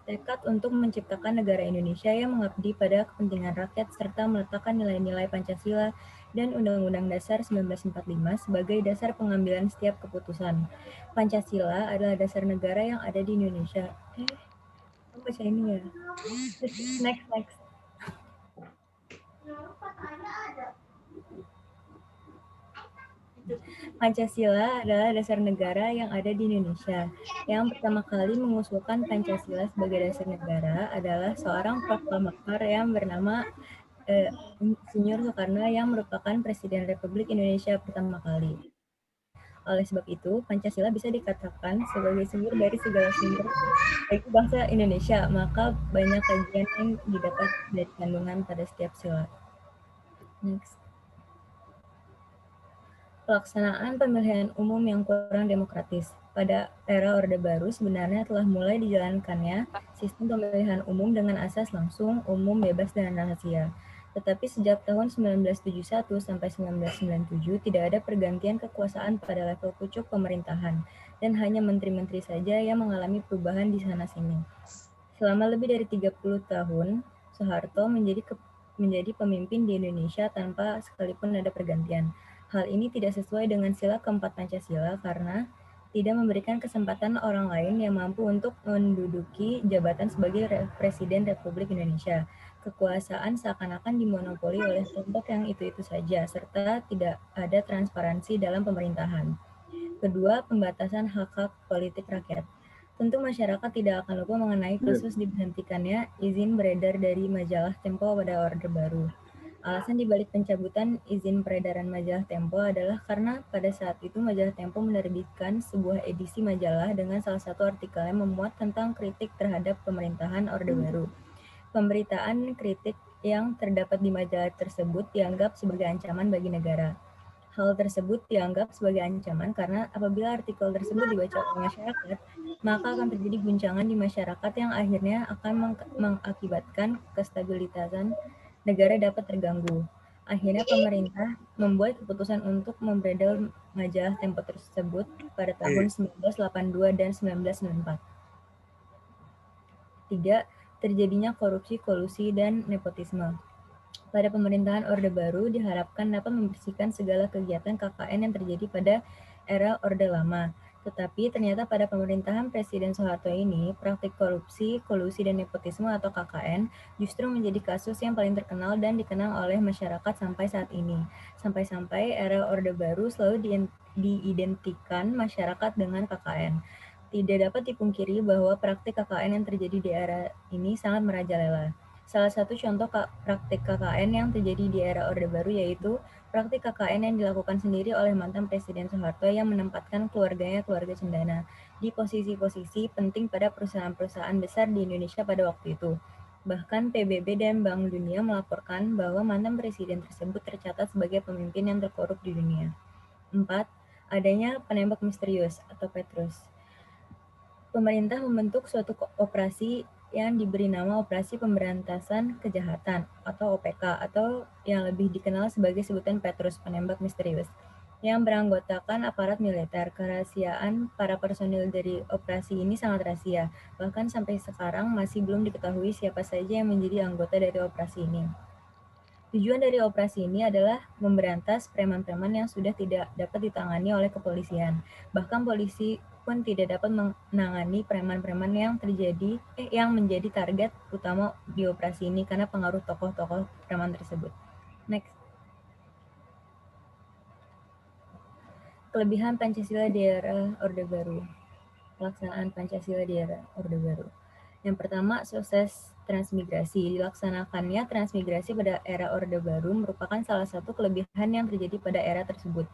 Tekad untuk menciptakan negara Indonesia yang mengabdi pada kepentingan rakyat serta meletakkan nilai-nilai Pancasila dan Undang-Undang Dasar 1945 sebagai dasar pengambilan setiap keputusan. Pancasila adalah dasar negara yang ada di Indonesia. Kamu baca ini ya? Next. Pancasila adalah dasar negara yang ada di Indonesia. Yang pertama kali mengusulkan Pancasila sebagai dasar negara adalah seorang proklamator yang bernama Insinyur Soekarno yang merupakan Presiden Republik Indonesia pertama kali. Oleh sebab itu, Pancasila bisa dikatakan sebagai sumber dari segala sumber bagi bangsa Indonesia, maka banyak kajian yang didapat dari kandungan pada setiap sila. Next. Pelaksanaan pemilihan umum yang kurang demokratis. Pada era Orde Baru sebenarnya telah mulai dijalankannya sistem pemilihan umum dengan asas langsung, umum, bebas, dan rahasia. Tetapi sejak tahun 1971 sampai 1997 tidak ada pergantian kekuasaan pada level pucuk pemerintahan dan hanya menteri-menteri saja yang mengalami perubahan di sana-sini. Selama lebih dari 30 tahun, Soeharto menjadi pemimpin di Indonesia tanpa sekalipun ada pergantian. Hal ini tidak sesuai dengan sila keempat Pancasila karena tidak memberikan kesempatan orang lain yang mampu untuk menduduki jabatan sebagai Presiden Republik Indonesia. Kekuasaan seakan-akan dimonopoli oleh kelompok yang itu-itu saja, serta tidak ada transparansi dalam pemerintahan. Kedua, pembatasan hak-hak politik rakyat. Tentu masyarakat tidak akan lupa mengenai kasus diberhentikannya izin beredar dari majalah Tempo pada Orde Baru. Alasan dibalik pencabutan izin peredaran majalah Tempo adalah karena pada saat itu majalah Tempo menerbitkan sebuah edisi majalah dengan salah satu artikel yang memuat tentang kritik terhadap pemerintahan Orde Baru. Pemberitaan kritik yang terdapat di majalah tersebut dianggap sebagai ancaman bagi negara. Hal tersebut dianggap sebagai ancaman karena apabila artikel tersebut dibaca oleh masyarakat, maka akan terjadi guncangan di masyarakat yang akhirnya akan mengakibatkan kestabilitasan negara dapat terganggu. Akhirnya pemerintah membuat keputusan untuk membredel majalah Tempo tersebut pada tahun 1982 dan 1994. 3. Terjadinya korupsi, kolusi, dan nepotisme. Pada pemerintahan Orde Baru diharapkan dapat membersihkan segala kegiatan KKN yang terjadi pada era Orde Lama. Tetapi ternyata pada pemerintahan Presiden Soeharto ini, praktik korupsi, kolusi, dan nepotisme atau KKN justru menjadi kasus yang paling terkenal dan dikenang oleh masyarakat sampai saat ini. Sampai-sampai era Orde Baru selalu diidentikan masyarakat dengan KKN. Tidak dapat dipungkiri bahwa praktik KKN yang terjadi di era ini sangat merajalela. Salah satu contoh praktik KKN yang terjadi di era Orde Baru yaitu praktik KKN yang dilakukan sendiri oleh mantan Presiden Soeharto yang menempatkan keluarganya keluarga cendana di posisi-posisi penting pada perusahaan-perusahaan besar di Indonesia pada waktu itu. Bahkan PBB dan Bank Dunia melaporkan bahwa mantan presiden tersebut tercatat sebagai pemimpin yang terkorup di dunia. 4. Adanya penembak misterius atau Petrus. Pemerintah membentuk suatu operasi yang diberi nama Operasi Pemberantasan Kejahatan atau OPK atau yang lebih dikenal sebagai sebutan Petrus, penembak misterius, yang beranggotakan aparat militer. Kerahasiaan para personil dari operasi ini sangat rahasia, bahkan sampai sekarang masih belum diketahui siapa saja yang menjadi anggota dari operasi ini. Tujuan dari operasi ini adalah memberantas preman-preman yang sudah tidak dapat ditangani oleh kepolisian. Bahkan polisi pun tidak dapat menangani preman-preman yang menjadi target utama di operasi ini karena pengaruh tokoh-tokoh preman tersebut. Next. Kelebihan Pancasila di era Orde Baru. Pelaksanaan Pancasila di era Orde Baru. Yang pertama, sukses transmigrasi. Dilaksanakannya transmigrasi pada era Orde Baru merupakan salah satu kelebihan yang terjadi pada era tersebut.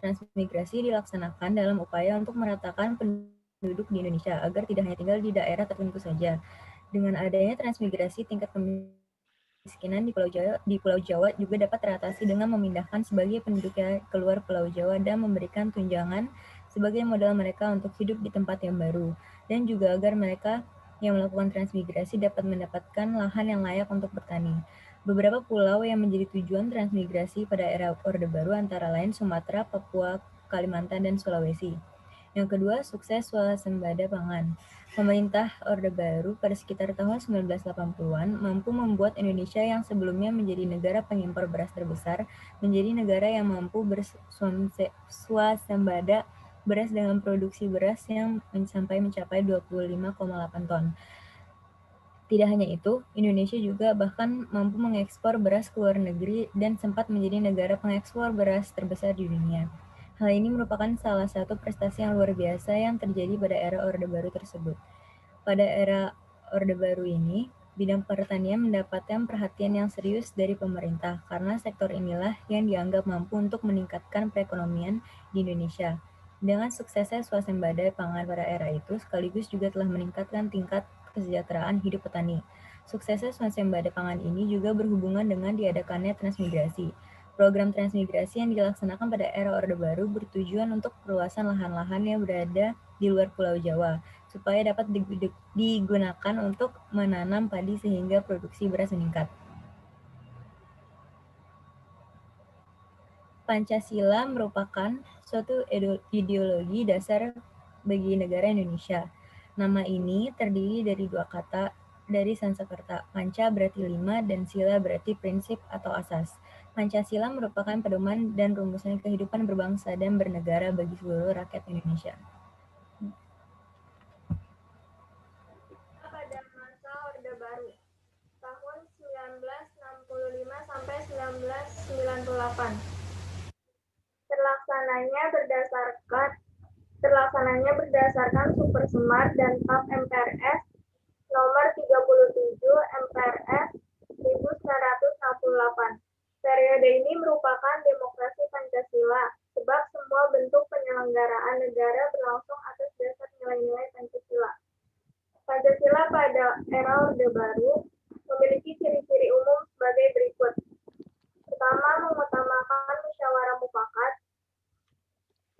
Transmigrasi dilaksanakan dalam upaya untuk meratakan penduduk di Indonesia agar tidak hanya tinggal di daerah tertentu saja. Dengan adanya transmigrasi, tingkat kemiskinan di Pulau Jawa juga dapat teratasi dengan memindahkan sebagai penduduknya keluar Pulau Jawa dan memberikan tunjangan sebagai modal mereka untuk hidup di tempat yang baru, dan juga agar mereka yang melakukan transmigrasi dapat mendapatkan lahan yang layak untuk bertani. Beberapa pulau yang menjadi tujuan transmigrasi pada era Orde Baru antara lain Sumatera, Papua, Kalimantan, dan Sulawesi. Yang kedua, sukses swasembada pangan. Pemerintah Orde Baru pada sekitar tahun 1980-an mampu membuat Indonesia yang sebelumnya menjadi negara pengimpor beras terbesar menjadi negara yang mampu berswasembada beras dengan produksi beras yang mencapai 25,8 ton. Tidak hanya itu, Indonesia juga bahkan mampu mengekspor beras ke luar negeri dan sempat menjadi negara pengekspor beras terbesar di dunia. Hal ini merupakan salah satu prestasi yang luar biasa yang terjadi pada era Orde Baru tersebut. Pada era Orde Baru ini, bidang pertanian mendapatkan perhatian yang serius dari pemerintah karena sektor inilah yang dianggap mampu untuk meningkatkan perekonomian di Indonesia. Dengan suksesnya swasembada pangan pada era itu sekaligus juga telah meningkatkan tingkat kesejahteraan hidup petani. Suksesnya swasembada pangan ini juga berhubungan dengan diadakannya transmigrasi. Program transmigrasi yang dilaksanakan pada era Orde Baru bertujuan untuk perluasan lahan-lahan yang berada di luar Pulau Jawa, supaya dapat digunakan untuk menanam padi sehingga produksi beras meningkat. Pancasila merupakan suatu ideologi dasar bagi negara Indonesia. Nama ini terdiri dari dua kata dari Sanskerta. Panca berarti 5 dan sila berarti prinsip atau asas. Pancasila merupakan pedoman dan rumusan kehidupan berbangsa dan bernegara bagi seluruh rakyat Indonesia. Pada masa Orde Baru tahun 1965 sampai 1998. Terlaksananya berdasarkan Supersemar dan TAP MPRS nomor 37 MPRS 1968. Periode ini merupakan demokrasi Pancasila, sebab semua bentuk penyelenggaraan negara berlangsung atas dasar nilai-nilai Pancasila. Pancasila pada era Orde Baru memiliki ciri-ciri umum sebagai berikut. Pertama, mengutamakan musyawarah mufakat.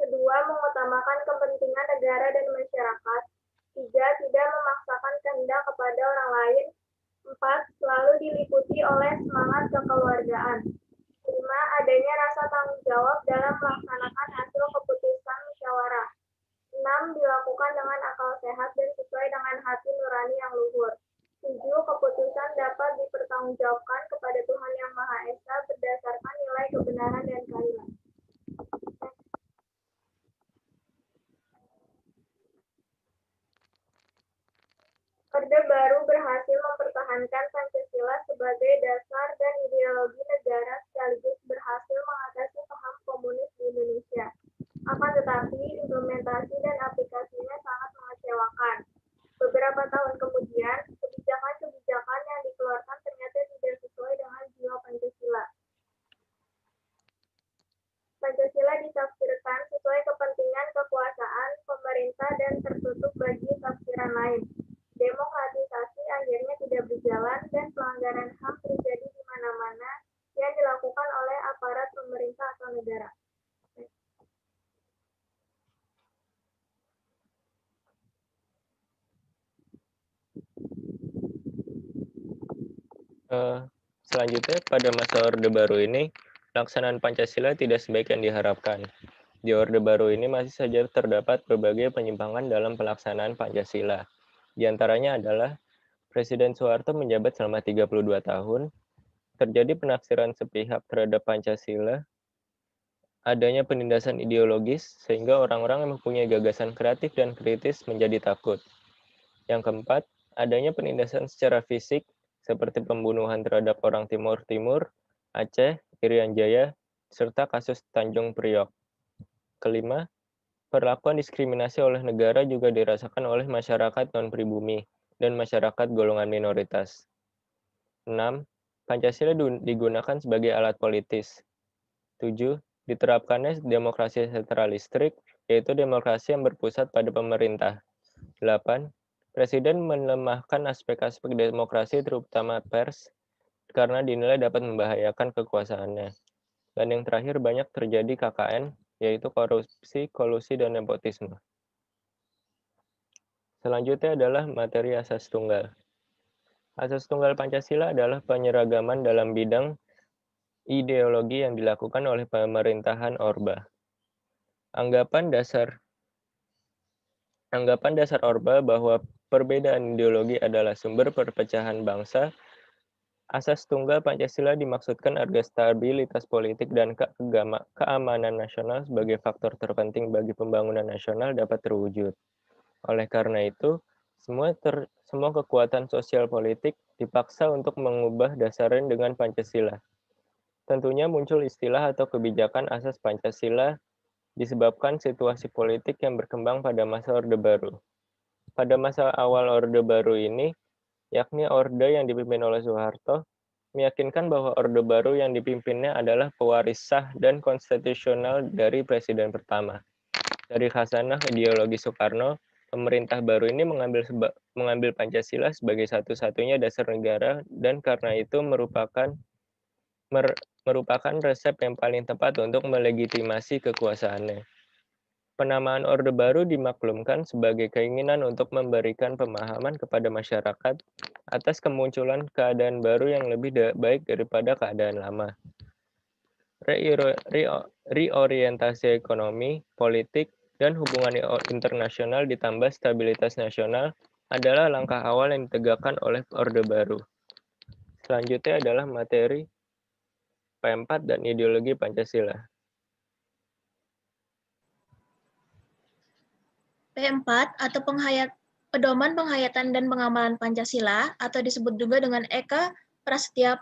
Kedua, mengutamakan kepentingan negara dan masyarakat. Tiga, tidak memaksakan kehendak kepada orang lain. Empat, selalu diliputi oleh semangat kekeluargaan. Lima, adanya rasa tanggung jawab dalam melaksanakan hasil keputusan musyawarah. Enam, dilakukan dengan akal sehat dan sesuai dengan hati nurani yang luhur. Tujuh, keputusan dapat dipertanggungjawabkan kepada Tuhan Yang Maha Esa berdasarkan nilai kebenaran dan keadilan. Orde Baru berhasil mempertahankan Pancasila sebagai dasar dan ideologi negara sekaligus berhasil mengatasi paham komunis di Indonesia. Akan tetapi, implementasi dan aplikasinya sangat mengecewakan. Beberapa tahun kemudian, kebijakan-kebijakan yang dikeluarkan ternyata tidak sesuai dengan jiwa Pancasila. Pancasila ditafsirkan sesuai kepentingan kekuasaan pemerintah dan tertutup bagi tafsiran lain. Demokratisasi akhirnya tidak berjalan dan pelanggaran HAM terjadi di mana-mana yang dilakukan oleh aparat pemerintah atau negara. Selanjutnya, pada masa Orde Baru ini, pelaksanaan Pancasila tidak sebaik yang diharapkan. Di Orde Baru ini masih saja terdapat berbagai penyimpangan dalam pelaksanaan Pancasila. Di antaranya adalah Presiden Soeharto menjabat selama 32 tahun, terjadi penafsiran sepihak terhadap Pancasila, adanya penindasan ideologis sehingga orang-orang yang mempunyai gagasan kreatif dan kritis menjadi takut. Yang keempat, adanya penindasan secara fisik seperti pembunuhan terhadap orang Timur Timur, Aceh, Irian Jaya, serta kasus Tanjung Priok. Kelima, perlakuan diskriminasi oleh negara juga dirasakan oleh masyarakat non-pribumi dan masyarakat golongan minoritas. 6. Pancasila digunakan sebagai alat politis. 7. Diterapkannya demokrasi sentralistik, yaitu demokrasi yang berpusat pada pemerintah. 8. Presiden melemahkan aspek-aspek demokrasi terutama pers karena dinilai dapat membahayakan kekuasaannya. Dan yang terakhir banyak terjadi KKN, yaitu korupsi, kolusi, dan nepotisme. Selanjutnya adalah materi asas tunggal. Asas tunggal Pancasila adalah penyeragaman dalam bidang ideologi yang dilakukan oleh pemerintahan Orba. Anggapan dasar Anggapan dasar Orba bahwa perbedaan ideologi adalah sumber perpecahan bangsa. Asas tunggal Pancasila dimaksudkan agar stabilitas politik dan keamanan nasional sebagai faktor terpenting bagi pembangunan nasional dapat terwujud. Oleh karena itu, semua kekuatan sosial politik dipaksa untuk mengubah dasarnya dengan Pancasila. Tentunya muncul istilah atau kebijakan asas Pancasila disebabkan situasi politik yang berkembang pada masa Orde Baru. Pada masa awal Orde Baru ini, yakni Orde yang dipimpin oleh Soeharto, meyakinkan bahwa Orde Baru yang dipimpinnya adalah pewaris sah dan konstitusional dari Presiden pertama. Dari khasanah ideologi Soekarno, pemerintah baru ini mengambil Pancasila sebagai satu-satunya dasar negara dan karena itu merupakan resep yang paling tepat untuk melegitimasi kekuasaannya. Penamaan Orde Baru dimaklumkan sebagai keinginan untuk memberikan pemahaman kepada masyarakat atas kemunculan keadaan baru yang lebih baik daripada keadaan lama. Reorientasi ekonomi, politik, dan hubungan internasional ditambah stabilitas nasional adalah langkah awal yang ditegakkan oleh Orde Baru. Selanjutnya adalah materi P4 dan ideologi Pancasila. P4 atau Pedoman Penghayatan dan Pengamalan Pancasila atau disebut juga dengan Eka Prasetya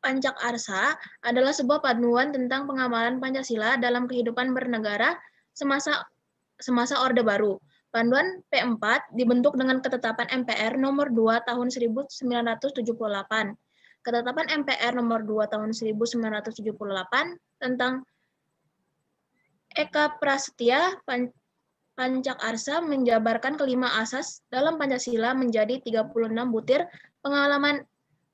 Pancakarsa adalah sebuah panduan tentang pengamalan Pancasila dalam kehidupan bernegara semasa Orde Baru. Panduan P4 dibentuk dengan ketetapan MPR nomor 2 tahun 1978. Ketetapan MPR nomor 2 tahun 1978 tentang Eka Prasetya Pancakarsa menjabarkan kelima asas dalam Pancasila menjadi 36 butir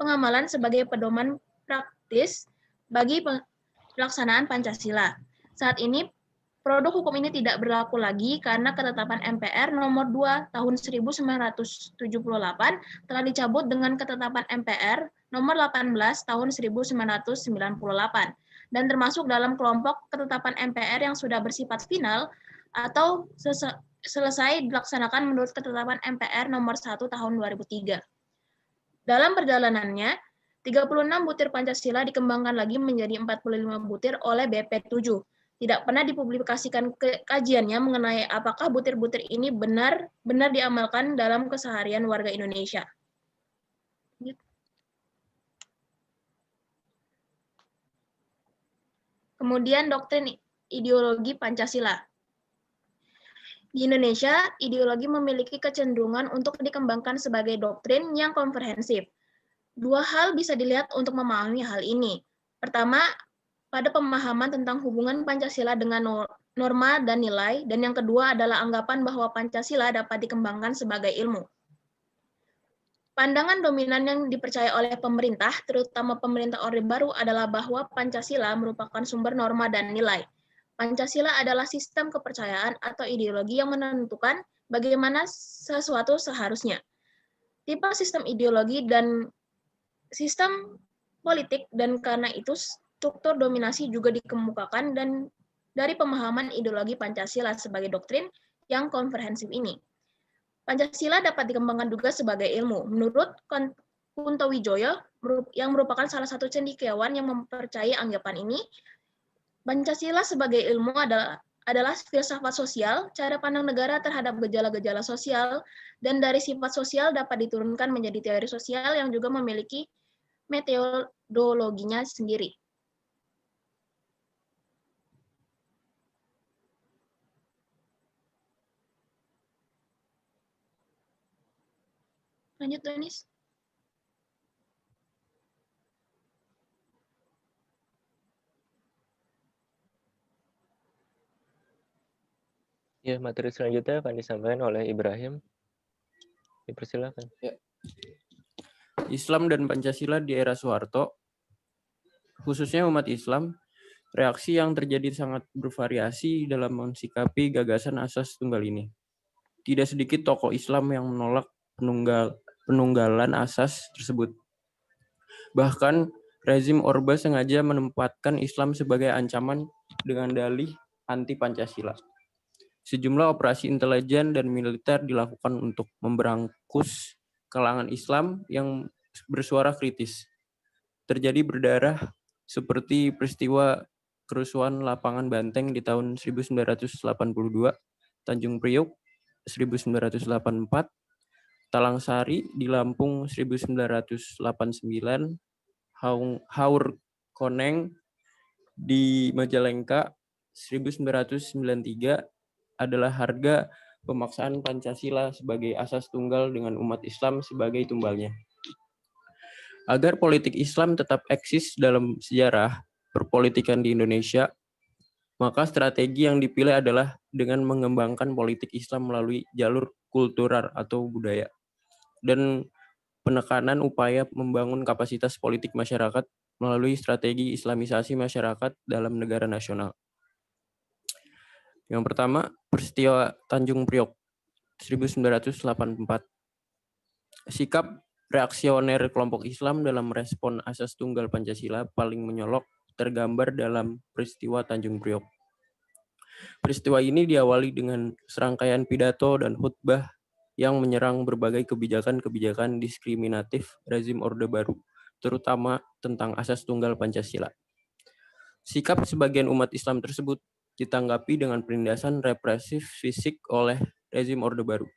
pengamalan sebagai pedoman praktis bagi pelaksanaan Pancasila. Saat ini, produk hukum ini tidak berlaku lagi karena ketetapan MPR nomor 2 tahun 1978 telah dicabut dengan ketetapan MPR nomor 18 tahun 1998 dan termasuk dalam kelompok ketetapan MPR yang sudah bersifat final atau selesai dilaksanakan menurut ketetapan MPR nomor 1 tahun 2003. Dalam perjalanannya, 36 butir Pancasila dikembangkan lagi menjadi 45 butir oleh BP7. Tidak pernah dipublikasikan kajiannya mengenai apakah butir-butir ini benar diamalkan dalam keseharian warga Indonesia. Kemudian doktrin ideologi Pancasila. Di Indonesia, ideologi memiliki kecenderungan untuk dikembangkan sebagai doktrin yang komprehensif. Dua hal bisa dilihat untuk memahami hal ini. Pertama, pada pemahaman tentang hubungan Pancasila dengan norma dan nilai, dan yang kedua adalah anggapan bahwa Pancasila dapat dikembangkan sebagai ilmu. Pandangan dominan yang dipercaya oleh pemerintah, terutama pemerintah Orde Baru, adalah bahwa Pancasila merupakan sumber norma dan nilai. Pancasila adalah sistem kepercayaan atau ideologi yang menentukan bagaimana sesuatu seharusnya. Tipe sistem ideologi dan sistem politik, dan karena itu struktur dominasi juga dikemukakan dan dari pemahaman ideologi Pancasila sebagai doktrin yang komprehensif ini. Pancasila dapat dikembangkan juga sebagai ilmu. Menurut Kunto Wijoyo, yang merupakan salah satu cendekiawan yang mempercayai anggapan ini, Pancasila sebagai ilmu adalah filsafat sosial, cara pandang negara terhadap gejala-gejala sosial, dan dari sifat sosial dapat diturunkan menjadi teori sosial yang juga memiliki metodologinya sendiri. Lanjut, Denis. Ya, materi selanjutnya akan disampaikan oleh Ibrahim. Dipersilakan. Ya. Islam dan Pancasila di era Soeharto, khususnya umat Islam, reaksi yang terjadi sangat bervariasi dalam mensikapi gagasan asas tunggal ini. Tidak sedikit tokoh Islam yang menolak penunggalan asas tersebut. Bahkan, rezim Orba sengaja menempatkan Islam sebagai ancaman dengan dalih anti Pancasila. Sejumlah operasi intelijen dan militer dilakukan untuk memberangus kalangan Islam yang bersuara kritis. Terjadi berdarah seperti peristiwa kerusuhan lapangan Banteng di tahun 1982, Tanjung Priok 1984, Talang Sari di Lampung 1989, Haur Koneng di Majalengka 1993 adalah harga pemaksaan Pancasila sebagai asas tunggal dengan umat Islam sebagai tumbalnya. Agar politik Islam tetap eksis dalam sejarah perpolitikan di Indonesia, maka strategi yang dipilih adalah dengan mengembangkan politik Islam melalui jalur kultural atau budaya, dan penekanan upaya membangun kapasitas politik masyarakat melalui strategi islamisasi masyarakat dalam negara nasional. Yang pertama, peristiwa Tanjung Priok 1984. Sikap reaksioner kelompok Islam dalam respon asas tunggal Pancasila paling menyolok tergambar dalam peristiwa Tanjung Priok. Peristiwa ini diawali dengan serangkaian pidato dan khutbah yang menyerang berbagai kebijakan-kebijakan diskriminatif rezim Orde Baru, terutama tentang asas tunggal Pancasila. Sikap sebagian umat Islam tersebut ditanggapi dengan penindasan represif fisik oleh rezim Orde Baru,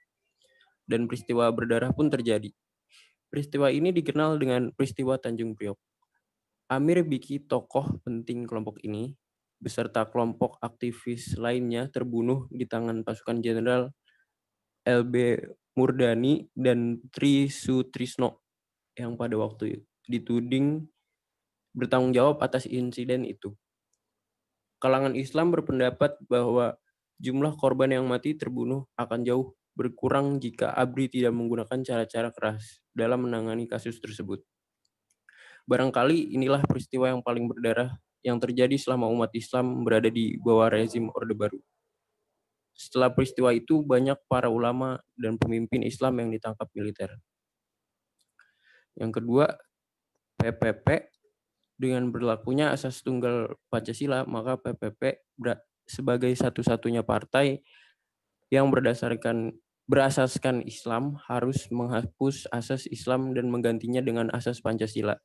dan peristiwa berdarah pun terjadi. Peristiwa ini dikenal dengan peristiwa Tanjung Priok. Amir Biki, tokoh penting kelompok ini, beserta kelompok aktivis lainnya terbunuh di tangan pasukan Jenderal LB Murdani dan Tri Sutrisno yang pada waktu dituding bertanggung jawab atas insiden itu. Kalangan Islam berpendapat bahwa jumlah korban yang mati terbunuh akan jauh berkurang jika ABRI tidak menggunakan cara-cara keras dalam menangani kasus tersebut. Barangkali inilah peristiwa yang paling berdarah yang terjadi selama umat Islam berada di bawah rezim Orde Baru. Setelah peristiwa itu, banyak para ulama dan pemimpin Islam yang ditangkap militer. Yang kedua, PPP. Dengan berlakunya asas tunggal Pancasila, maka PPP sebagai satu-satunya partai yang berasaskan Islam harus menghapus asas Islam dan menggantinya dengan asas Pancasila.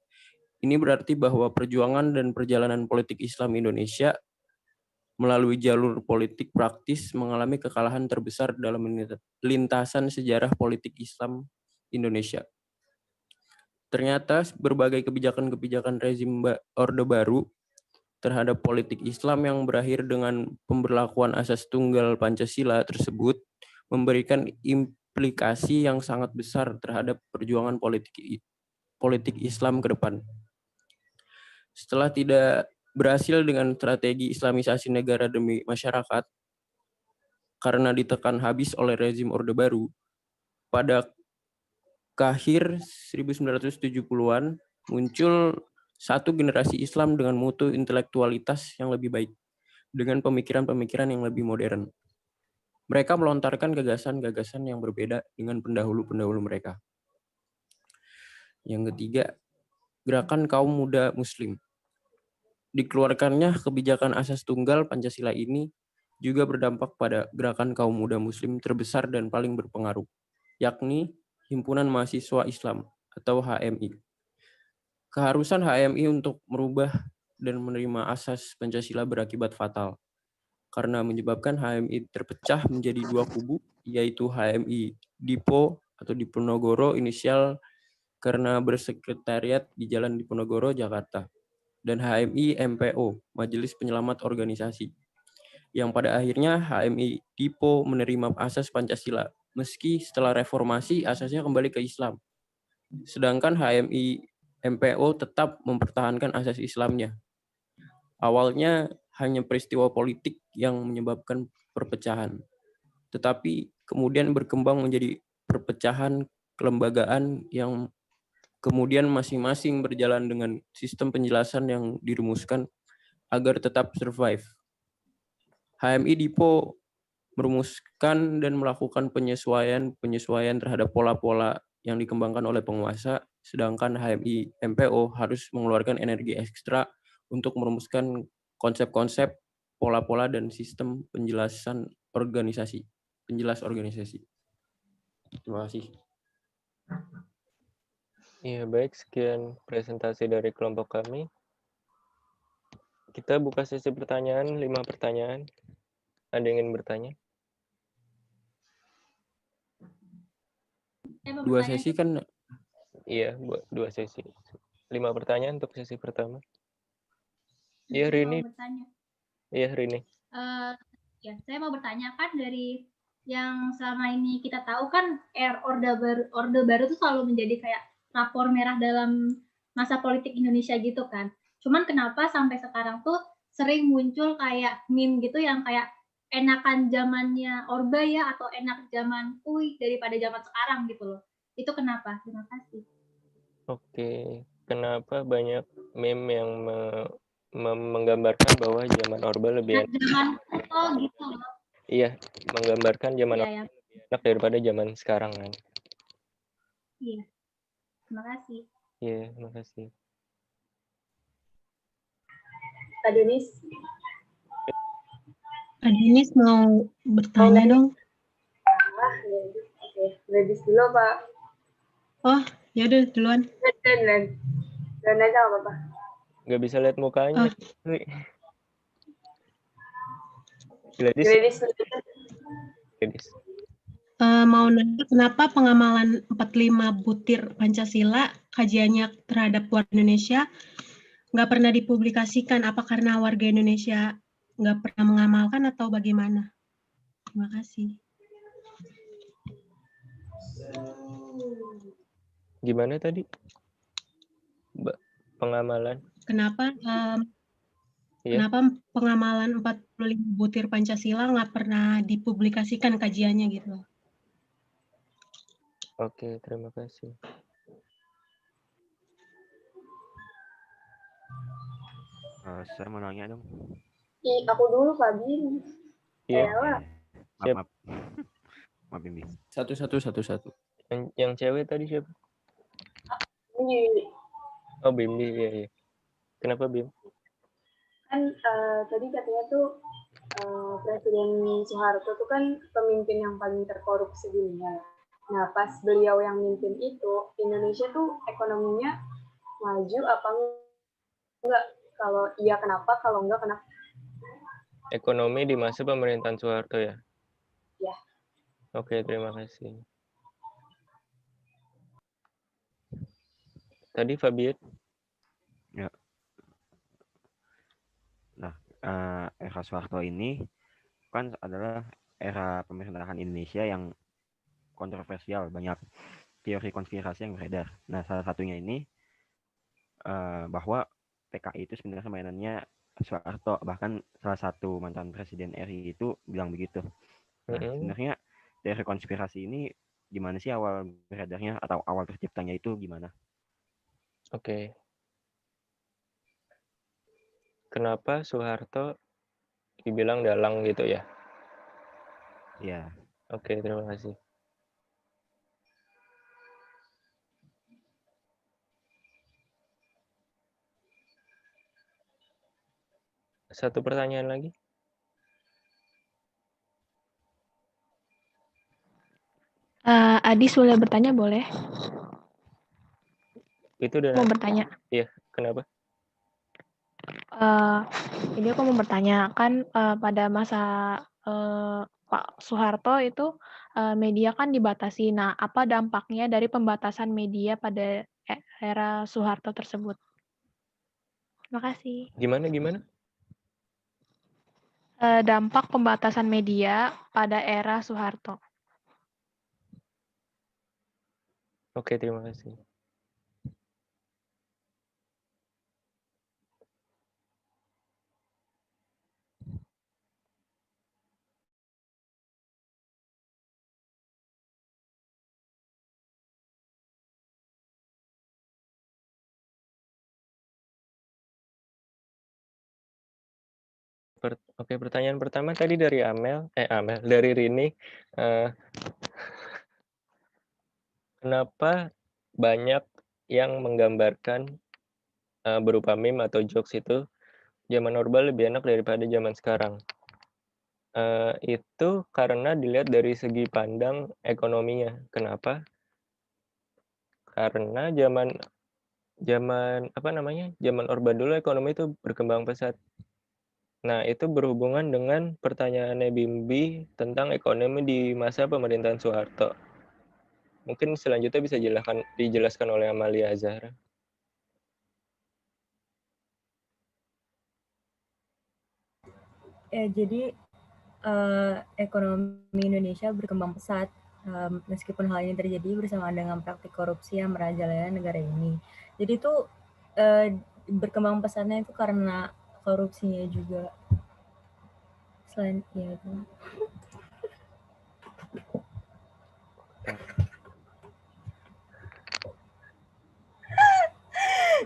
Ini berarti bahwa perjuangan dan perjalanan politik Islam Indonesia melalui jalur politik praktis mengalami kekalahan terbesar dalam lintasan sejarah politik Islam Indonesia. Ternyata berbagai kebijakan-kebijakan rezim Orde Baru terhadap politik Islam yang berakhir dengan pemberlakuan asas tunggal Pancasila tersebut memberikan implikasi yang sangat besar terhadap perjuangan politik Islam ke depan. Setelah tidak berhasil dengan strategi islamisasi negara demi masyarakat karena ditekan habis oleh rezim Orde Baru, pada akhir 1970-an muncul satu generasi Islam dengan mutu intelektualitas yang lebih baik, dengan pemikiran-pemikiran yang lebih modern. Mereka melontarkan gagasan-gagasan yang berbeda dengan pendahulu-pendahulu mereka. Yang ketiga, gerakan kaum muda Muslim. Dikeluarkannya kebijakan asas tunggal Pancasila ini juga berdampak pada gerakan kaum muda Muslim terbesar dan paling berpengaruh, yakni Himpunan Mahasiswa Islam atau HMI. Keharusan HMI untuk merubah dan menerima asas Pancasila berakibat fatal karena menyebabkan HMI terpecah menjadi dua kubu, yaitu HMI Dipo atau Diponegoro inisial karena bersekretariat di Jalan Diponegoro, Jakarta, dan HMI MPO, Majelis Penyelamat Organisasi, yang pada akhirnya HMI Dipo menerima asas Pancasila, meski setelah reformasi asasnya kembali ke Islam. Sedangkan HMI MPO tetap mempertahankan asas Islamnya. Awalnya hanya peristiwa politik yang menyebabkan perpecahan, tetapi kemudian berkembang menjadi perpecahan kelembagaan yang kemudian masing-masing berjalan dengan sistem penjelasan yang dirumuskan agar tetap survive. HMI Dipo merumuskan dan melakukan penyesuaian terhadap pola-pola yang dikembangkan oleh penguasa, sedangkan HMI MPO harus mengeluarkan energi ekstra untuk merumuskan konsep-konsep, pola-pola, dan sistem penjelasan organisasi, penjelas organisasi. Terima kasih. Iya, baik. Sekian presentasi dari kelompok kami. Kita buka sesi pertanyaan, 5 pertanyaan. Ada yang ingin bertanya? Dua sesi kan? Iya, buat 2 sesi. 5 pertanyaan untuk sesi pertama. Iya, Rini. Iya, Rini. Ya, saya mau bertanya kan dari yang selama ini kita tahu kan Orde Baru itu selalu menjadi kayak rapor merah dalam masa politik Indonesia gitu kan. Cuman kenapa sampai sekarang tuh sering muncul kayak meme gitu yang kayak enakan zamannya Orba ya atau enak zaman UI daripada zaman sekarang gitu loh. Itu kenapa? Terima kasih. Oke, kenapa banyak meme yang menggambarkan bahwa zaman Orba lebih enak? Zaman gitu loh. Iya, menggambarkan zaman Iya, Orba ya. lebih enak daripada zaman sekarang kan. Iya. Terima kasih. Iya, makasih. Kak Denis. Kak Denis mau bertanya dong. Oke, Denis dulu Pak. Oh, ya udah duluan. Dan aja nggak apa-apa. Nggak bisa lihat mukanya. Gladys. Mau nanya kenapa pengamalan 45 butir Pancasila kajiannya terhadap warga Indonesia nggak pernah dipublikasikan? Apa karena warga Indonesia nggak pernah mengamalkan atau bagaimana? Terima kasih. Gimana tadi? Pengamalan? Kenapa kenapa pengamalan 45 butir Pancasila nggak pernah dipublikasikan kajiannya gitu? Oke, terima kasih. Saya mau nanya dong. Aku dulu, Pak Bim. Iya. Maaf. Maaf, Bim. Satu. Yang cewek tadi siapa? Bim. Oh, Bim. Iya. Kenapa, Bim? Kan tadi katanya tuh Presiden Soeharto tuh kan pemimpin yang paling terkorup sedunia. Nah, pas beliau yang mimpin itu, Indonesia tuh ekonominya maju apa enggak? Kalau iya kenapa? Kalau enggak kenapa? Ekonomi di masa pemerintahan Soeharto ya? Ya. Oke, terima kasih. Tadi Fabian? Ya. Nah, era Soeharto ini kan adalah era pemerintahan Indonesia yang kontroversial, banyak teori konspirasi yang beredar. Nah, salah satunya ini bahwa PKI itu sebenarnya mainannya Soeharto, bahkan salah satu mantan presiden RI itu bilang begitu. Nah, sebenarnya teori konspirasi ini gimana sih awal beredarnya atau awal terciptanya itu gimana? Oke. Kenapa Soeharto dibilang dalang gitu ya? Iya. Oke, terima kasih. Satu pertanyaan lagi. Adis boleh bertanya, boleh? Itu udah mau bertanya. Iya, kenapa? Jadi aku mau bertanya, kan pada masa Pak Soeharto itu media kan dibatasi. Nah, apa dampaknya dari pembatasan media pada era Soeharto tersebut? Terima kasih. Gimana? Dampak pembatasan media pada era Soeharto. Oke, terima kasih. Oke, pertanyaan pertama tadi dari dari Rini. Kenapa banyak yang menggambarkan berupa meme atau jokes itu zaman Orba lebih enak daripada zaman sekarang? Itu karena dilihat dari segi pandang ekonominya. Kenapa? Karena zaman Orba dulu ekonomi itu berkembang pesat. Nah, itu berhubungan dengan pertanyaannya Bimbi tentang ekonomi di masa pemerintahan Soeharto. Mungkin selanjutnya bisa dijelaskan oleh Amalia Azhara. Jadi ekonomi Indonesia berkembang pesat meskipun hal ini terjadi bersamaan dengan praktik korupsi yang merajalela negara ini. Jadi itu berkembang pesatnya itu karena korupsinya juga. Selain ya itu.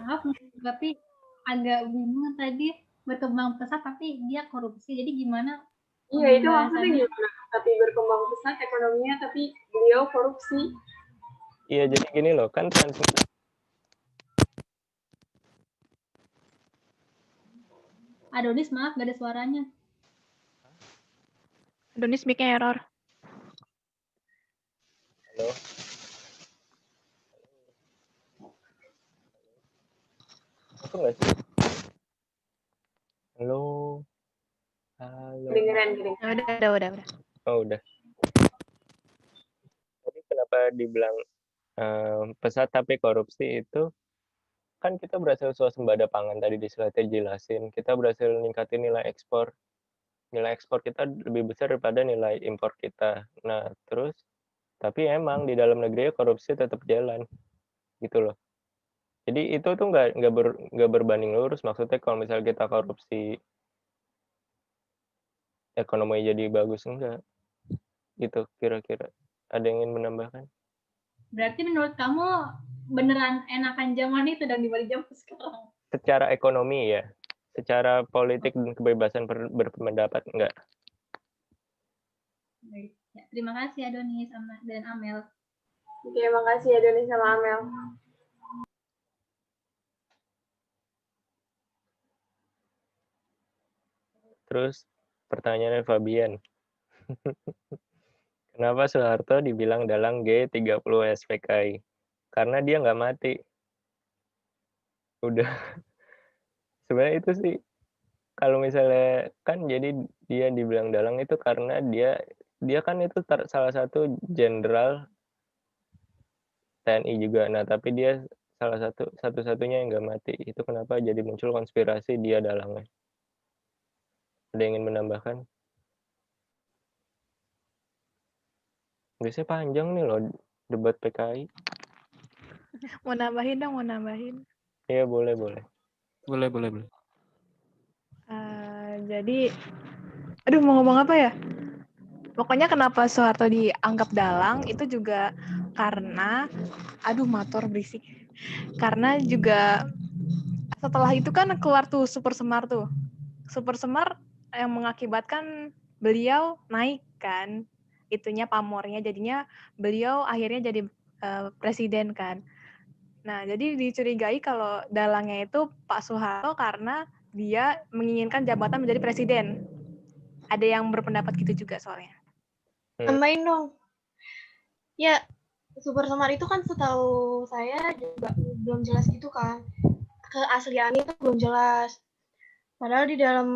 Maaf, tapi agak bingung tadi berkembang pesat tapi dia korupsi. Jadi gimana? Iya, itu maksudnya gimana? Tapi berkembang pesat ekonominya, tapi beliau korupsi. Iya, jadi gini loh, kan Adonis, maaf, gak ada suaranya. Adonis mic-nya error. Halo. Aku nggak sih? Halo. Dengeran. Udah. Oh, udah. Jadi kenapa dibilang pesat tapi korupsi itu, kan kita berhasil swasembada pangan tadi dijelasin. Kita berhasil meningkatin nilai ekspor. Nilai ekspor kita lebih besar daripada nilai impor kita. Nah, terus tapi emang di dalam negeri korupsi tetap jalan gitu loh. Jadi itu tuh nggak berbanding lurus. Maksudnya kalau misalnya kita korupsi ekonomi jadi bagus, enggak gitu kira-kira. Ada yang ingin menambahkan? Berarti menurut kamu beneran enakan zaman itu dan dibalik zaman sekarang? Secara ekonomi ya. Secara politik dan kebebasan berpendapat enggak. Baik. Ya, terima kasih Adonis dan Amel. Oke, makasih Adonis sama Amel. Terus pertanyaannya Fabian. Kenapa Soeharto dibilang dalang G30 SPKI? Karena dia nggak mati. Udah. Sebenarnya itu sih, kalau misalnya kan jadi dia dibilang dalang itu karena dia kan itu salah satu jenderal TNI juga. Nah, tapi dia salah satu-satunya yang nggak mati. Itu kenapa jadi muncul konspirasi dia dalangnya. Ada yang ingin menambahkan? Biasanya panjang nih loh debat PKI. Mau nambahin. Iya, boleh. Boleh. Jadi, aduh mau ngomong apa ya? Pokoknya kenapa Soeharto dianggap dalang itu juga karena, motor berisik. Karena juga setelah itu kan keluar tuh Super Semar tuh. Super Semar yang mengakibatkan beliau naik kan, itunya pamornya, jadinya beliau akhirnya jadi presiden kan. Nah, jadi dicurigai kalau dalangnya itu Pak Soeharto karena dia menginginkan jabatan menjadi presiden. Ada yang berpendapat gitu juga soalnya. Tambahin dong. Ya, Super Semar itu kan setahu saya juga belum jelas gitu kan. Keasliannya itu belum jelas. Padahal di dalam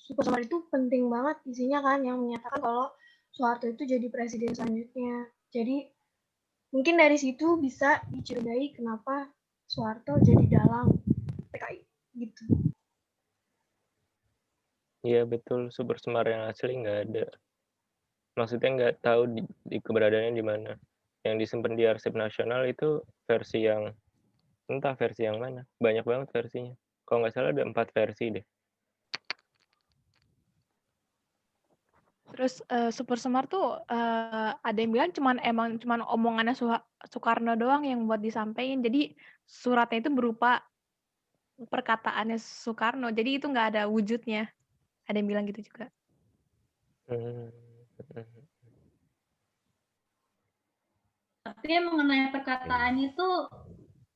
Super Semar itu penting banget isinya kan yang menyatakan kalau Soeharto itu jadi presiden selanjutnya. Jadi mungkin dari situ bisa dicurigai kenapa Soeharto jadi dalang PKI gitu. Iya betul, Super Semar yang asli nggak ada. Maksudnya nggak tahu di keberadaannya di mana. Yang disimpan di Arsip Nasional itu versi yang entah versi yang mana. Banyak banget versinya. Kalau nggak salah ada 4 versi deh. Terus Super Semar tuh ada yang bilang cuman omongannya Soekarno doang yang buat disampaikan. Jadi suratnya itu berupa perkataannya Soekarno. Jadi itu nggak ada wujudnya. Ada yang bilang gitu juga. Tapi mengenai perkataan itu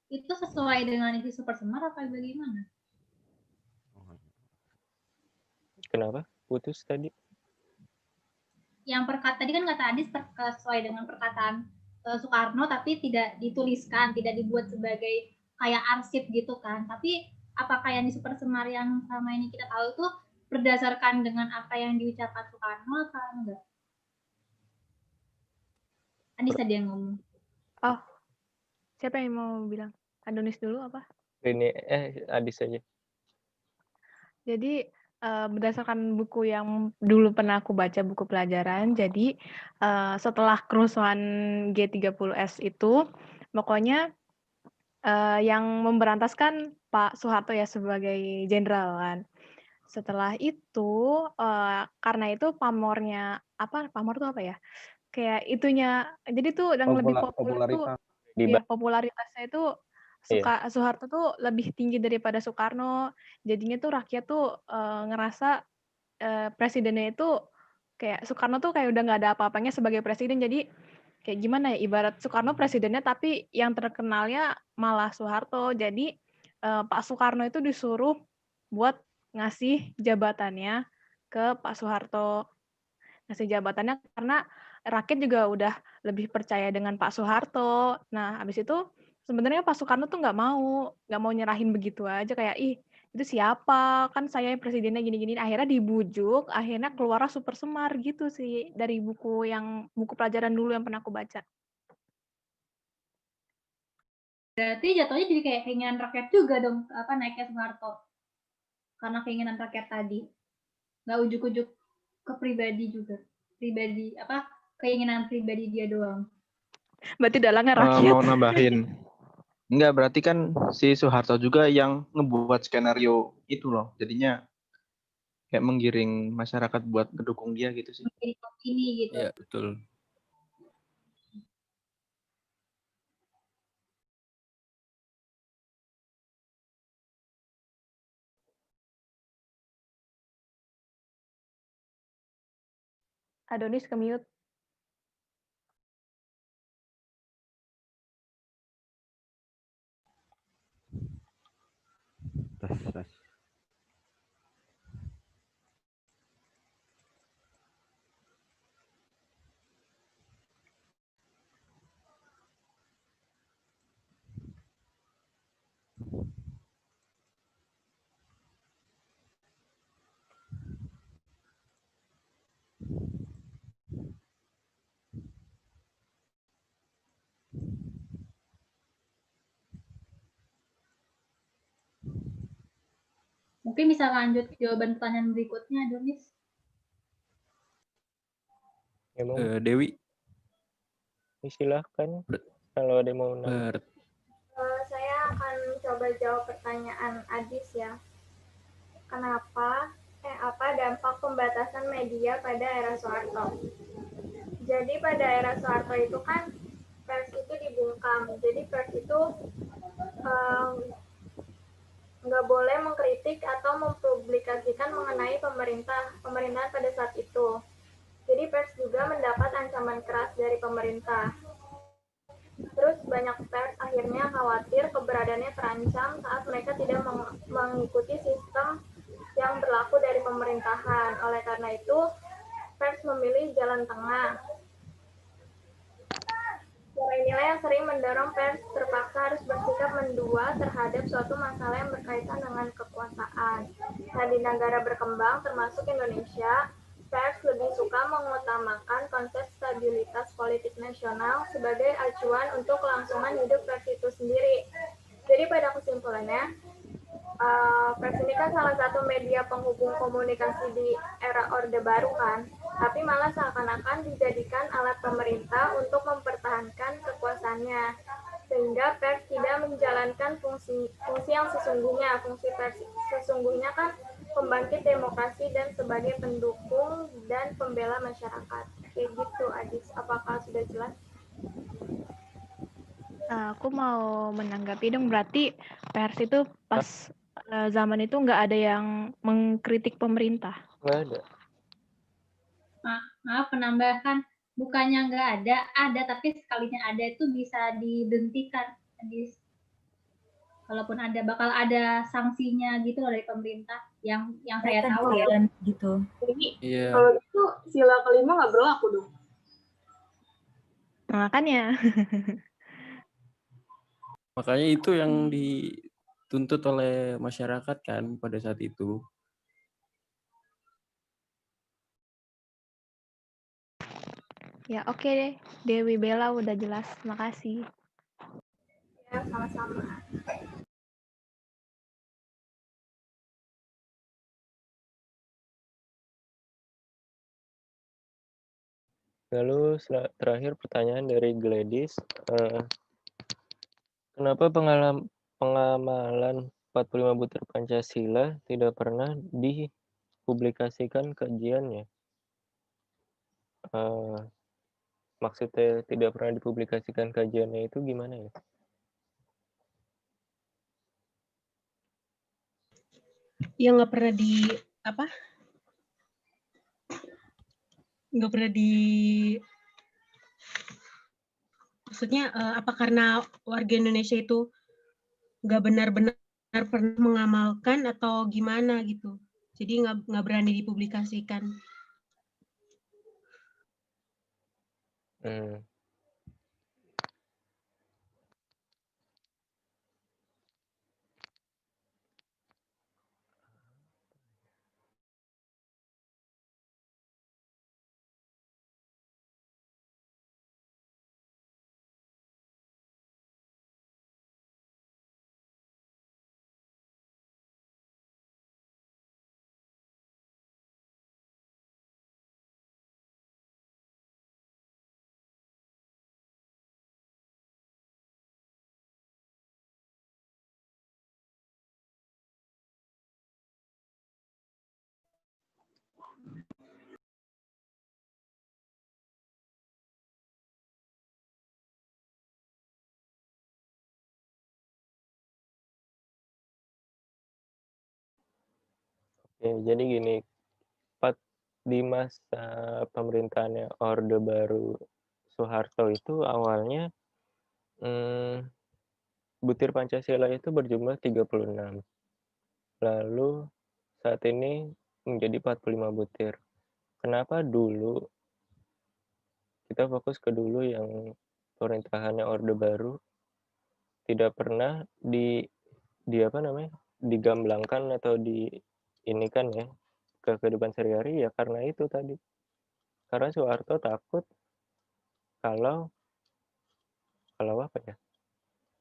sesuai dengan isi Super Semar apa bagaimana? Kenapa? Putus tadi? yang tadi kan kata Adis sesuai dengan perkataan Soekarno, tapi tidak dituliskan, tidak dibuat sebagai kayak arsip gitu kan. Tapi apakah yang di Super Semar yang selama ini kita tahu itu berdasarkan dengan apa yang diucapkan Soekarno atau enggak? Adis tadi yang ngomong. Oh, siapa yang mau bilang? Adonis dulu apa? Ini Adis aja. Jadi berdasarkan buku yang dulu pernah aku baca, buku pelajaran, jadi setelah kerusuhan G30S itu, pokoknya yang memberantaskan Pak Soeharto ya sebagai jenderal kan. Setelah itu, karena itu pamornya, pamor itu apa ya? Kayak itunya, jadi tuh yang lebih populer tuh, ya, popularitasnya itu Soeharto tuh lebih tinggi daripada Soekarno. Jadinya tuh rakyat tuh ngerasa presidennya itu kayak Soekarno tuh kayak udah nggak ada apa-apanya sebagai presiden. Jadi kayak gimana ya, ibarat Soekarno presidennya tapi yang terkenalnya malah Soeharto. Jadi Pak Soekarno itu disuruh buat ngasih jabatannya ke Pak Soeharto. Ngasih jabatannya karena rakyat juga udah lebih percaya dengan Pak Soeharto. Nah, habis itu sebenarnya Pak Soekarno tuh nggak mau nyerahin begitu aja, kayak ih itu siapa, kan saya presidennya gini-gini. Akhirnya dibujuk, akhirnya keluarlah Super Semar gitu sih dari buku pelajaran dulu yang pernah aku baca. Berarti jatuhnya jadi kayak keinginan rakyat juga dong, naiknya Soeharto. Karena keinginan rakyat tadi. Nggak ujuk-ujuk ke pribadi juga. Keinginan pribadi dia doang. Berarti dalangnya rakyat. Mau nambahin. Enggak, berarti kan si Soeharto juga yang ngebuat skenario itu loh. Jadinya kayak menggiring masyarakat buat ngedukung dia gitu sih. Menggiring opini gitu. Iya, betul. Adonis ke-mute. Tes. Mungkin bisa lanjut ke jawaban pertanyaan berikutnya, Adonis. Dewi. Silahkan kalau ada mau nanya. Saya akan coba jawab pertanyaan Adis ya. Kenapa? Apa dampak pembatasan media pada era Soeharto? Jadi pada era Soeharto itu kan pers itu dibungkam. Jadi pers itu nggak boleh mengkritik atau mempublikasikan mengenai pemerintahan pada saat itu. Jadi pers juga mendapat ancaman keras dari pemerintah. Terus banyak pers akhirnya khawatir keberadaannya terancam saat mereka tidak mengikuti sistem yang berlaku dari pemerintahan. Oleh karena itu, pers memilih jalan tengah. Cara inilah yang sering mendorong pers terpaksa harus bersikap mendua terhadap suatu masalah yang berkaitan dengan kekuasaan. Nah, di negara berkembang termasuk Indonesia, pers lebih suka mengutamakan konsep stabilitas politik nasional sebagai acuan untuk kelangsungan hidup pers itu sendiri. Jadi pada kesimpulannya, pers ini kan salah satu media penghubung komunikasi di era Orde Baru kan, tapi malah seakan-akan dijadikan alat pemerintah untuk mempertahankan kekuasaannya, sehingga pers tidak menjalankan fungsi yang sesungguhnya. Fungsi pers sesungguhnya kan pembangkit demokrasi dan sebagai pendukung dan pembela masyarakat. Kayak gitu, Adis. Apakah sudah jelas? Aku mau menanggapi dong, berarti pers itu pas zaman itu nggak ada yang mengkritik pemerintah? Nggak ada. Maaf, penambahan. Bukannya nggak ada, tapi sekalinya ada itu bisa dihentikan. Kalaupun ada, bakal ada sanksinya gitu loh dari pemerintah. yang saya Mereka tahu ya. jalan gitu. Jadi Iya. kalau itu sila kelima nggak berlaku dong. Makanya. Makanya itu yang dituntut oleh masyarakat kan pada saat itu. Ya oke deh, Dewi Bella udah jelas. Makasih. Ya, sama-sama. Lalu terakhir pertanyaan dari Gladys, kenapa pengamalan 45 butir Pancasila tidak pernah dipublikasikan kajiannya? Maksudnya tidak pernah dipublikasikan kajiannya itu gimana ya? Yang nggak pernah maksudnya apa karena warga Indonesia itu nggak benar-benar pernah mengamalkan atau gimana gitu, jadi nggak berani dipublikasikan. Ya, jadi gini, di masa pemerintahannya Orde Baru Soeharto itu awalnya butir Pancasila itu berjumlah 36. Lalu saat ini menjadi 45 butir. Kenapa dulu kita fokus ke dulu yang pemerintahannya Orde Baru tidak pernah digamblangkan atau ini kan ya ke kehidupan sehari-hari ya karena itu tadi. Karena Soeharto takut kalau apa ya?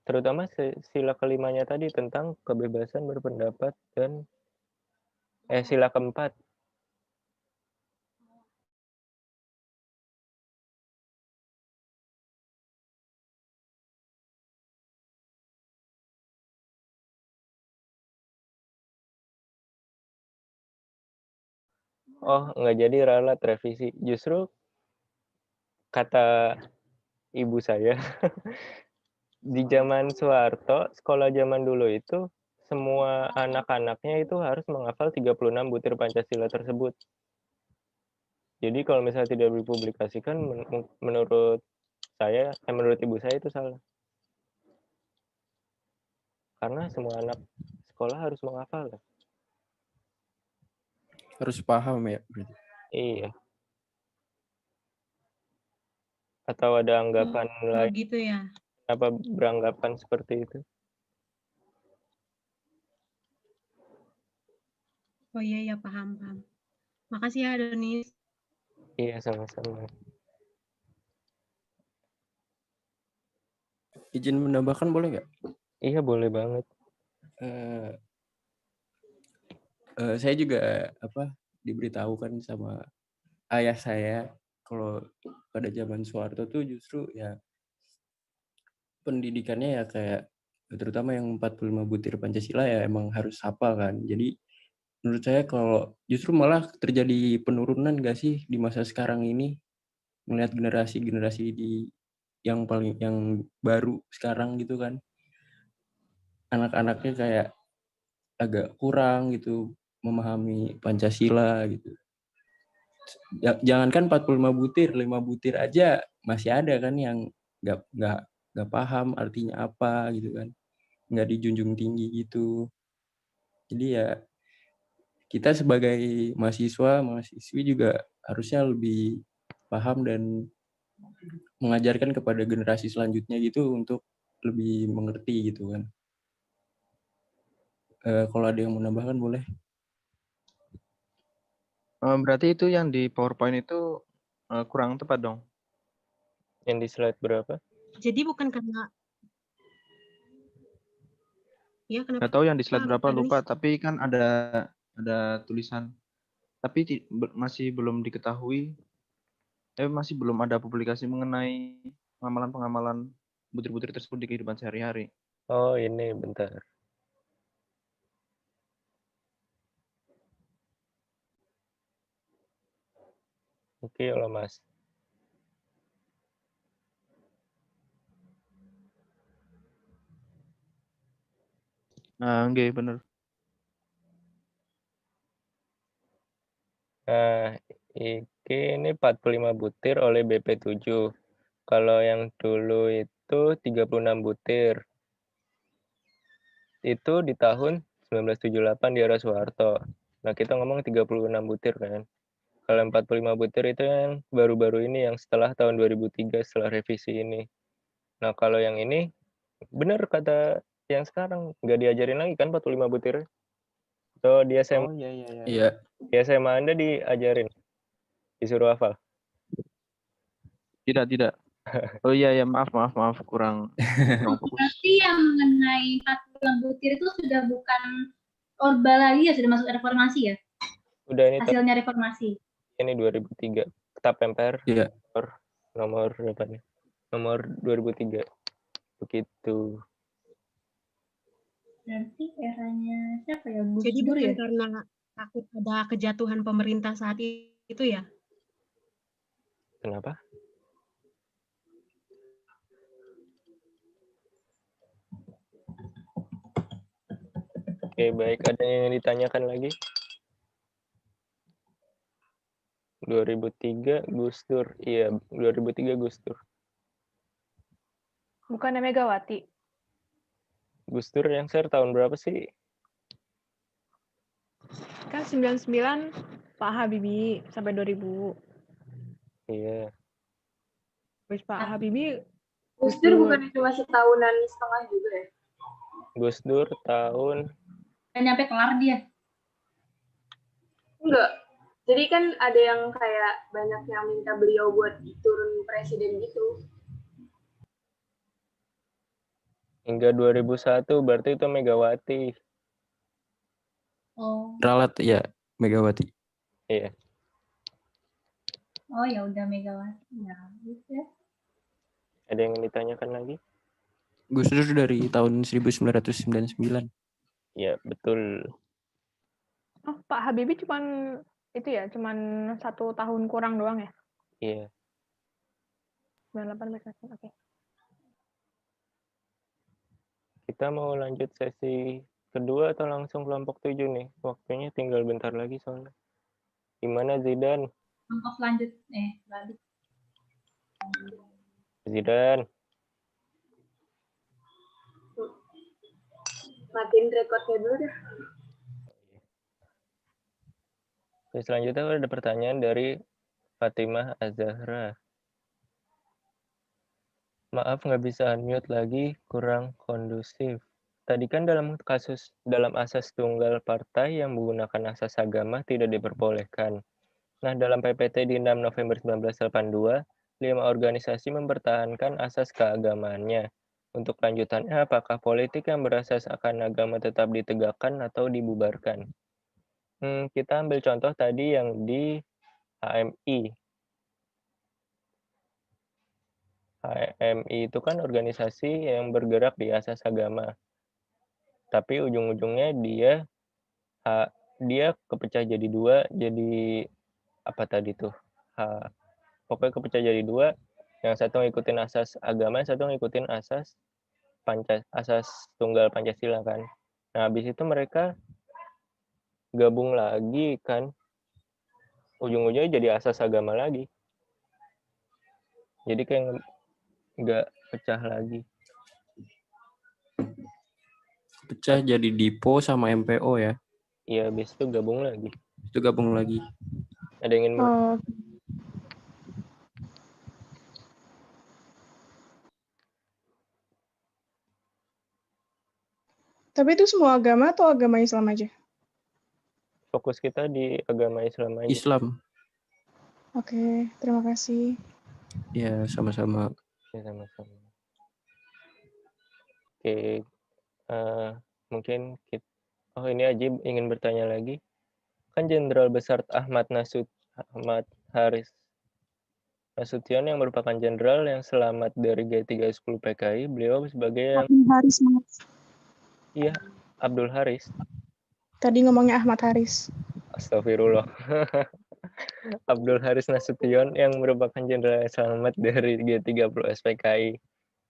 Terutama sila kelimanya tadi tentang kebebasan berpendapat dan sila keempat. Oh, nggak jadi ralat revisi. Justru kata ibu saya, di zaman Soeharto, sekolah zaman dulu itu semua anak-anaknya itu harus menghafal 36 butir Pancasila tersebut. Jadi kalau misalnya tidak dipublikasikan, menurut saya, menurut ibu saya itu salah. Karena semua anak sekolah harus menghafal. Harus paham ya. Iya. Atau ada anggapan lain? Gitu ya. Apa beranggapan seperti itu? Oh iya, paham. Makasih ya, Donis. Iya, sama-sama. Izin menambahkan boleh nggak? Iya, boleh banget. Saya juga diberitahukan sama ayah saya kalau pada zaman Soeharto tuh justru ya pendidikannya ya kayak terutama yang 45 butir Pancasila ya emang harus hafal kan. Jadi menurut saya kalau justru malah terjadi penurunan gak sih di masa sekarang ini melihat generasi yang baru sekarang gitu kan. Anak-anaknya kayak agak kurang gitu memahami Pancasila gitu. Jangankan 45 butir, 5 butir aja masih ada kan yang nggak paham artinya apa gitu kan, nggak dijunjung tinggi gitu. Jadi ya kita sebagai mahasiswi juga harusnya lebih paham dan mengajarkan kepada generasi selanjutnya gitu untuk lebih mengerti gitu kan. Kalau ada yang mau nambahkan boleh. Berarti itu yang di PowerPoint itu kurang tepat dong. Yang di slide berapa? Jadi bukan karena ya kenapa? Nggak tahu yang di slide berapa Ada lupa, nih. tapi kan ada tulisan. Tapi masih belum diketahui, masih belum ada publikasi mengenai pengamalan-pengamalan butir-butir tersebut di kehidupan sehari-hari. Oh, ini bentar. Oke lah, Mas. Nah, enggak bener. Nah, ini 45 butir oleh BP7. Kalau yang dulu itu 36 butir. Itu di tahun 1978 di era Soeharto. Nah, kita ngomong 36 butir kan. Kalau 45 butir itu yang baru-baru ini, yang setelah tahun 2003, setelah revisi ini. Nah, kalau yang ini, benar kata yang sekarang, nggak diajarin lagi kan 45 butir. So, dia SMA, Iya. di SMA Anda diajarin, disuruh hafal. Tidak. Oh iya, maaf, kurang fokus. Berarti yang mengenai 46 butir itu sudah bukan Orba lagi ya, sudah masuk reformasi ya? Udah ini hasilnya reformasi. Ini 2003, Ketap MPR. Iya. Nomor berapa nih? Nomor 2003. Begitu. Berarti eranya siapa ya? Gus Jadi Dur bukan ya? karena takut ada kejatuhan pemerintah saat itu ya? Kenapa? Oke, baik. Ada yang ditanyakan lagi? 2003 Gus Dur. Iya, 2003 Gus Dur. Bukannya Megawati. Gus Dur yang share tahun berapa sih? Kan 99 Pak Habibie sampai 2000. Iya. Terus Pak Habibie Gus Dur bukan cuma setahunan setengah juga ya? Gus Dur tahun... Nggak nyampe kelar dia. Enggak. Jadi kan ada yang kayak banyak yang minta beliau buat turun presiden gitu. Hingga 2001, berarti itu Megawati. Oh. Ralat ya, Megawati. Iya. Oh ya udah Megawati. Ya, gitu. Ada yang ditanyakan lagi? Gus Dur dari tahun 1999. Ya, betul. Oh, Pak Habibie cuman 1 tahun kurang doang ya? Iya. 98 oke. Kita mau lanjut sesi kedua atau langsung kelompok 7 nih? Waktunya tinggal bentar lagi soalnya. Gimana Zidan? Kelompok lanjut. Balik. Zidan. Matiin recordnya dulu dah. Selanjutnya ada pertanyaan dari Fatimah Az-Zahra. Maaf nggak bisa unmute lagi, kurang kondusif. Tadi kan dalam asas tunggal partai yang menggunakan asas agama tidak diperbolehkan. Nah, dalam PPT di 6 November 1982, 5 organisasi mempertahankan asas keagamaannya. Untuk lanjutannya, apakah politik yang berasas akan agama tetap ditegakkan atau dibubarkan? Kita ambil contoh tadi yang di HMI. HMI itu kan organisasi yang bergerak di asas agama. Tapi ujung-ujungnya dia kepecah jadi dua, jadi apa tadi tuh? Pokoknya kepecah jadi dua, yang satu ngikutin asas agama, yang satu ngikutin asas tunggal Pancasila kan. Nah, habis itu mereka gabung lagi kan, ujung-ujungnya jadi asas agama lagi. Jadi kayak nggak pecah lagi. Pecah jadi DIPO sama MPO ya? Iya, habis itu gabung lagi. Itu gabung lagi. Ada yang ingin Oh, tapi itu semua agama atau agama Islam aja? fokus kita di agama Islam aja. Islam. Oke, terima kasih. Ya, sama-sama. Ya, sama-sama. Oke, mungkin kita, ini Aji ingin bertanya lagi. Kan Jenderal Besar Ahmad Haris Nasution yang merupakan jenderal yang selamat dari G310 PKI, beliau sebagai yang... Abdul Haris, Mas. Iya, Abdul Haris. Tadi ngomongnya Ahmad Haris. Astagfirullah. Abdul Haris Nasution yang merupakan jenderal yang selamat dari G30 SPKI.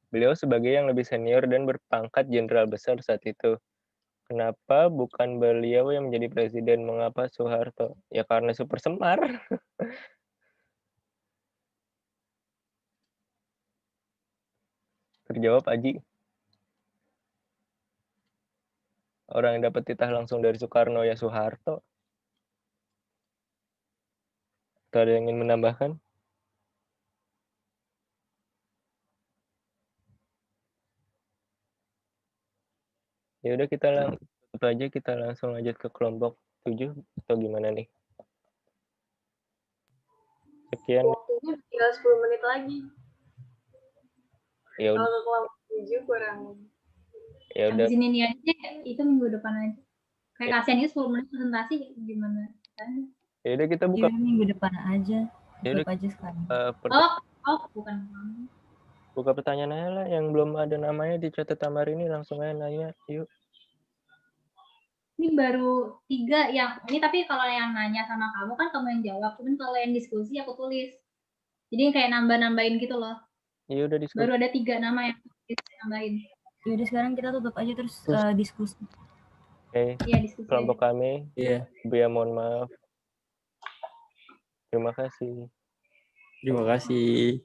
Beliau sebagai yang lebih senior dan berpangkat jenderal besar saat itu. Kenapa bukan beliau yang menjadi presiden? Mengapa Soeharto? Ya karena Super Semar. Terjawab Aji. Orang yang dapat titah langsung dari Soekarno ya Soeharto. Atau ada yang ingin menambahkan? Ya udah kita tutup aja, kita langsung lanjut ke kelompok 7 atau gimana nih? Sekian. Waktunya tinggal 10 menit lagi. Ya Kalau udah. ke kelompok 7 kurang. Ya udah. Habis ini aja, itu minggu depan aja. Kayak kasihan itu 10 menit presentasi gimana? Ya udah kita buka. Ya, minggu depan aja. Tutup aja sekarang. Bukan. Buka pertanyaan aja lah, yang belum ada namanya dicatat Tamar ini langsung aja nanya, yuk. Ini baru 3 yang ini, tapi kalau yang nanya sama kamu kan kamu yang jawab, cuman kalau yang diskusi aku tulis. Jadi kayak nambah-nambahin gitu loh. Iya udah diskusi. Baru ada 3 nama yang nambahin. Ya udah sekarang kita tutup aja terus diskusi. Oke. Iya, diskusi. Kelompok kami. Iya. Ya mohon maaf. Terima kasih. Terima kasih.